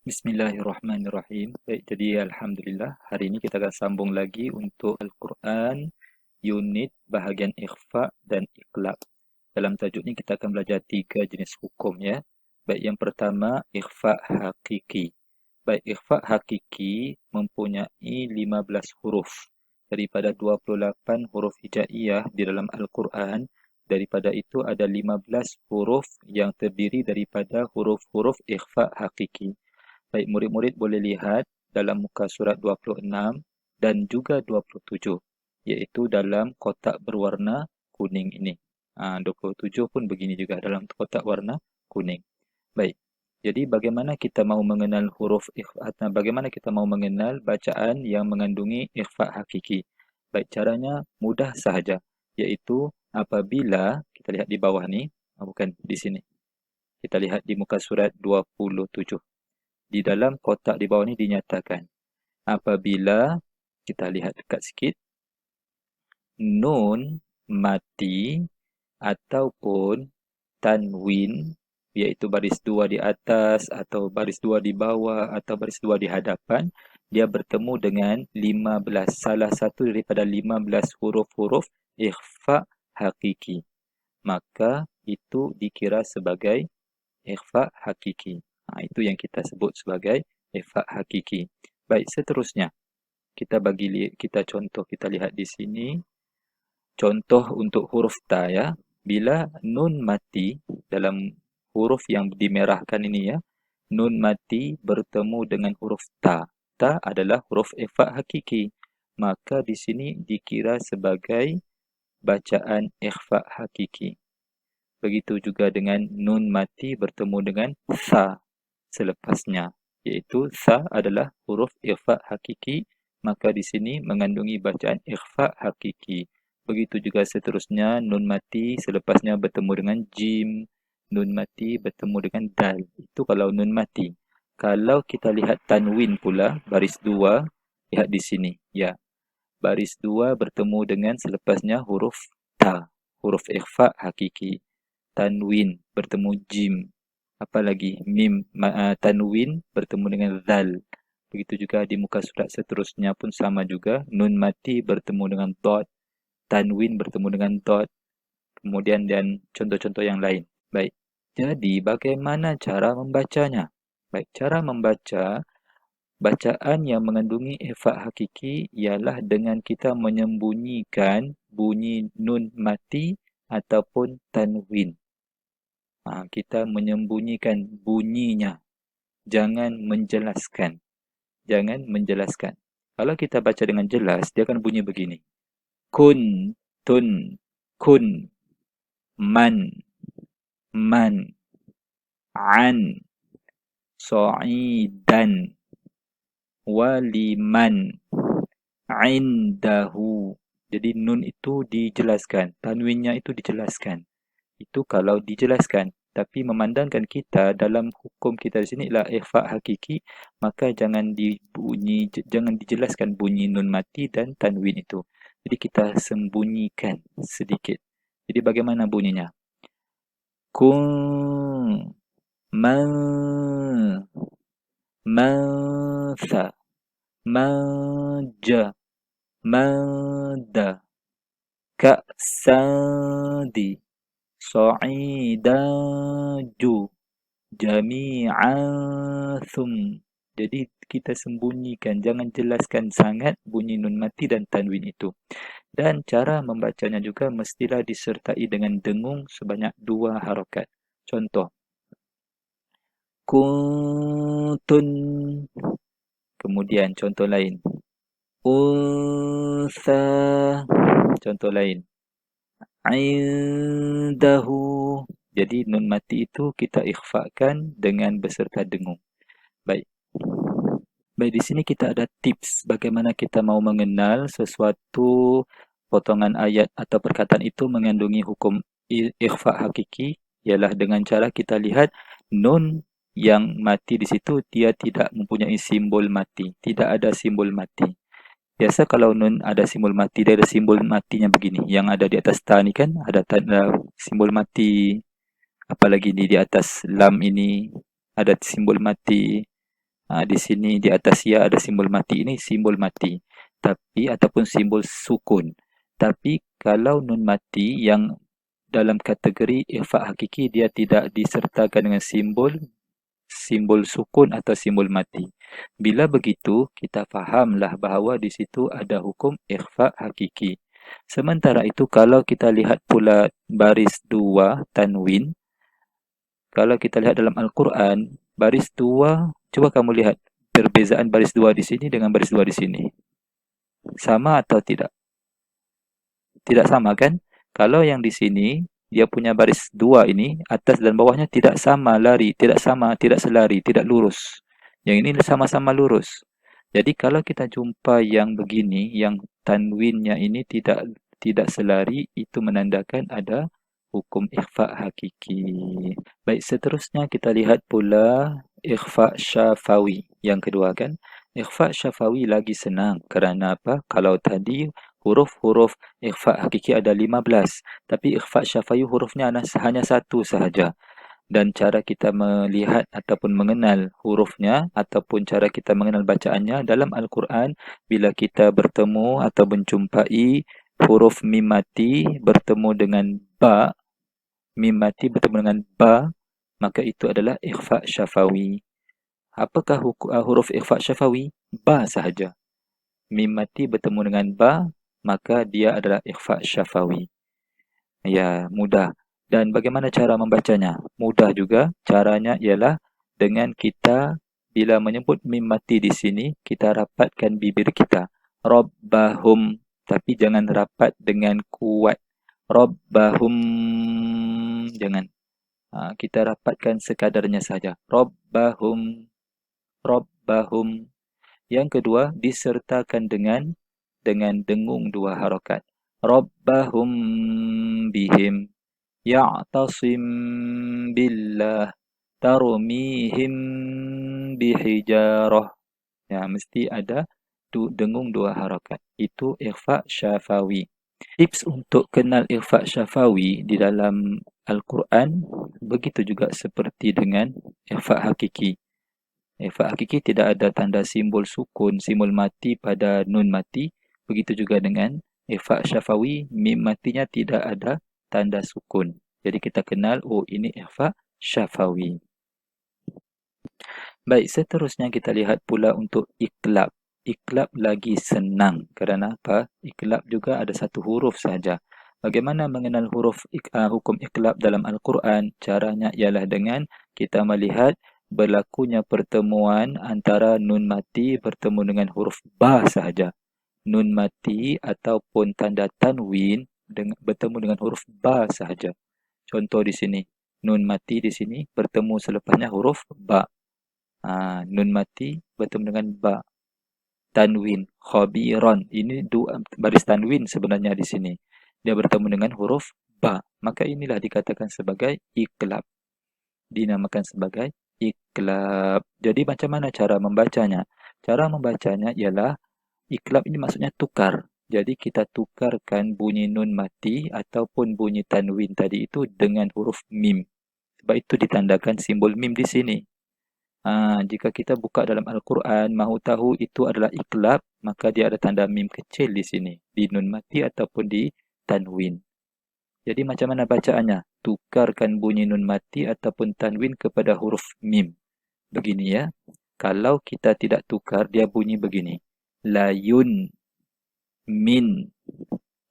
Bismillahirrahmanirrahim. Baik, jadi Alhamdulillah hari ini kita akan sambung lagi untuk Al-Quran unit bahagian ikhfa dan iqlab. Dalam tajuk ini kita akan belajar 3 jenis hukum ya. Baik, yang pertama ikhfa hakiki. Baik, ikhfa hakiki mempunyai 15 huruf. Daripada 28 huruf hijaiyah di dalam Al-Quran, daripada itu ada 15 huruf yang terdiri daripada huruf-huruf ikhfa hakiki. Baik, murid-murid boleh lihat dalam muka surat 26 dan juga 27, iaitu dalam kotak berwarna kuning ini. 27 pun begini juga dalam kotak warna kuning. Baik, jadi bagaimana kita mau mengenal huruf ikhfa, bagaimana kita mau mengenal bacaan yang mengandungi ikhfa hakiki? Baik, caranya mudah sahaja, iaitu apabila kita lihat di bawah ni, bukan di sini. Kita lihat di muka surat 27. Di dalam kotak di bawah ni dinyatakan apabila kita lihat dekat sikit, nun mati ataupun tanwin, iaitu baris dua di atas atau baris dua di bawah atau baris dua di hadapan, dia bertemu dengan 15, salah satu daripada 15 huruf-huruf ikhfa hakiki, maka itu dikira sebagai ikhfa hakiki. Itu yang kita sebut sebagai ikhfa hakiki. Baik, seterusnya kita contoh, kita lihat di sini contoh untuk huruf ta ya. Bila nun mati dalam huruf yang dimerahkan ini ya, nun mati bertemu dengan huruf ta. Ta adalah huruf ikhfa hakiki. Maka di sini dikira sebagai bacaan ikhfa hakiki. Begitu juga dengan nun mati bertemu dengan sa selepasnya, iaitu sa adalah huruf ikhfa hakiki, maka di sini mengandungi bacaan ikhfa hakiki. Begitu juga seterusnya, nun mati selepasnya bertemu dengan jim, nun mati bertemu dengan dal. Itu kalau nun mati. Kalau kita lihat tanwin pula, baris dua, lihat di sini. Ya, baris dua bertemu dengan selepasnya huruf ta, huruf ikhfa hakiki. Tanwin bertemu jim, apalagi mim, tanwin bertemu dengan zal. Begitu juga di muka surat seterusnya pun sama juga, nun mati bertemu dengan dot, tanwin bertemu dengan dot, kemudian dan contoh-contoh yang lain. Baik, jadi bagaimana cara membacanya? Baik, cara membaca bacaan yang mengandungi ikhfa hakiki ialah dengan kita menyembunyikan bunyi nun mati ataupun tanwin. Kita menyembunyikan bunyinya, jangan menjelaskan. Jangan menjelaskan. Kalau kita baca dengan jelas, dia akan bunyi begini. Kun, tun, kun, man, man, an, so'idan, waliman, indahu. Jadi nun itu dijelaskan, tanwinnya itu dijelaskan. Itu kalau dijelaskan. Tapi memandangkan kita dalam hukum kita di sini ialah ikhfa hakiki, maka jangan dijelaskan bunyi nun mati dan tanwin itu. Jadi kita sembunyikan sedikit. Jadi bagaimana bunyinya? Kun, man, mansa, manja, mada, ka'sadi, Sa'idaju jami'an thum. Jadi kita sembunyikan, jangan jelaskan sangat bunyi nun mati dan tanwin itu. Dan cara membacanya juga mestilah disertai dengan dengung sebanyak 2 harakat. Contoh, kuntun. Kemudian contoh lain, unsa. Contoh lain, indahu. Jadi nun mati itu kita ikhfakan dengan beserta dengung. Baik. Baik, di sini kita ada tips bagaimana kita mau mengenal sesuatu potongan ayat atau perkataan itu mengandungi hukum ikhfa hakiki, ialah dengan cara kita lihat nun yang mati di situ dia tidak mempunyai simbol mati, tidak ada simbol mati. Biasa kalau nun ada simbol mati, dia ada simbol matinya begini. Yang ada di atas ta ni kan ada tanda simbol mati. Apalagi di atas lam ini ada simbol mati. Di sini di atas ya ada simbol mati, ini simbol mati. Tapi ataupun simbol sukun. Tapi kalau nun mati yang dalam kategori ikhfa hakiki, dia tidak disertakan dengan simbol sukun atau simbol mati. Bila begitu, kita fahamlah bahawa di situ ada hukum ikhfa hakiki. Sementara itu, kalau kita lihat pula baris 2 tanwin, kalau kita lihat dalam Al-Quran, baris 2, coba kamu lihat perbezaan baris 2 di sini dengan baris 2 di sini. Sama atau tidak? Tidak sama kan? Kalau yang di sini, dia punya baris 2 ini, atas dan bawahnya tidak sama lari, tidak sama, tidak selari, tidak lurus. Yang ini sama-sama lurus. Jadi kalau kita jumpa yang begini, yang tanwinnya ini tidak selari, itu menandakan ada hukum ikhfa hakiki. Baik, seterusnya kita lihat pula ikhfa syafawi. Yang kedua kan, ikhfa syafawi lagi senang. Kerana apa? Kalau tadi huruf-huruf ikhfa hakiki ada 15, tapi ikhfa syafawi hurufnya hanya satu sahaja. Dan cara kita melihat ataupun mengenal hurufnya ataupun cara kita mengenal bacaannya dalam Al-Quran, bila kita bertemu atau menjumpai huruf mim mati bertemu dengan ba, mim mati bertemu dengan ba, maka itu adalah ikhfa syafawi. Apakah huruf ikhfa syafawi? Ba sahaja. Mim mati bertemu dengan ba, maka dia adalah ikhfa syafawi. Ya, mudah. Dan bagaimana cara membacanya? Mudah juga. Caranya ialah dengan kita bila menyebut mim mati di sini, kita rapatkan bibir kita. Rabbahum. Tapi jangan rapat dengan kuat. Rabbahum. Jangan. Kita rapatkan sekadarnya saja. Rabbahum. Rabbahum. Yang kedua, disertakan dengan dengung dua harakat. Rabbahum bihim. Ya'tasim billah. Tarmihim bihijarah. Ya, mesti ada dengung dua harakat. Itu ikhfa syafawi. Tips untuk kenal ikhfa syafawi di dalam Al-Quran, begitu juga seperti dengan ikhfa hakiki. Ikhfa hakiki tidak ada tanda simbol sukun, simbol mati pada nun mati. Begitu juga dengan ikhfa syafawi, mim matinya tidak ada tanda sukun. Jadi kita kenal, oh ini ikhfa syafawi. Baik, seterusnya kita lihat pula untuk iqlab. Iqlab lagi senang. Kerana apa? Iqlab juga ada satu huruf saja. Bagaimana mengenal hukum iqlab dalam Al-Quran? Caranya ialah dengan kita melihat berlakunya pertemuan antara nun mati bertemu dengan huruf ba sahaja. Nun mati ataupun tanda tanwin bertemu dengan huruf ba sahaja. Contoh di sini, nun mati di sini bertemu selepasnya huruf ba. Nun mati bertemu dengan ba. Tanwin, khabiran. Ini baris tanwin sebenarnya di sini. Dia bertemu dengan huruf ba. Maka inilah dikatakan sebagai iqlab. Dinamakan sebagai iqlab. Jadi macam mana cara membacanya? Cara membacanya ialah iqlab ini maksudnya tukar. Jadi kita tukarkan bunyi nun mati ataupun bunyi tanwin tadi itu dengan huruf mim. Sebab itu ditandakan simbol mim di sini. Jika kita buka dalam Al-Quran, mahu tahu itu adalah iqlab, maka dia ada tanda mim kecil di sini. Di nun mati ataupun di tanwin. Jadi macam mana bacaannya? Tukarkan bunyi nun mati ataupun tanwin kepada huruf mim. Begini ya. Kalau kita tidak tukar, dia bunyi begini. Layun min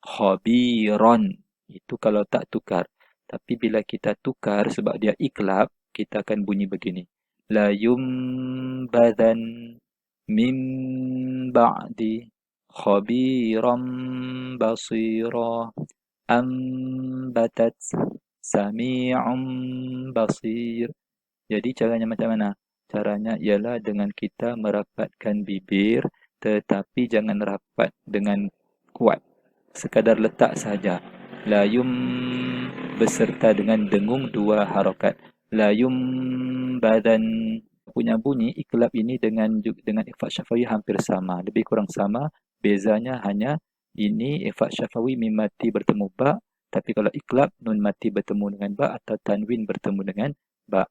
khabiron. Itu kalau tak tukar. Tapi bila kita tukar sebab dia iqlab, kita akan bunyi begini. La yumbadan min ba'di khabiran basira ambatat sami'un basir. Jadi caranya macam mana? Caranya ialah dengan kita merapatkan bibir tetapi jangan rapat dengan kuat. Sekadar letak saja. La yum beserta dengan dengung dua harakat. La yum badan punya bunyi iqlab ini dengan ikhfa syafawi hampir sama, lebih kurang sama. Bezanya hanya ini ikhfa syafawi mim mati bertemu ba, tapi kalau iqlab nun mati bertemu dengan ba atau tanwin bertemu dengan ba.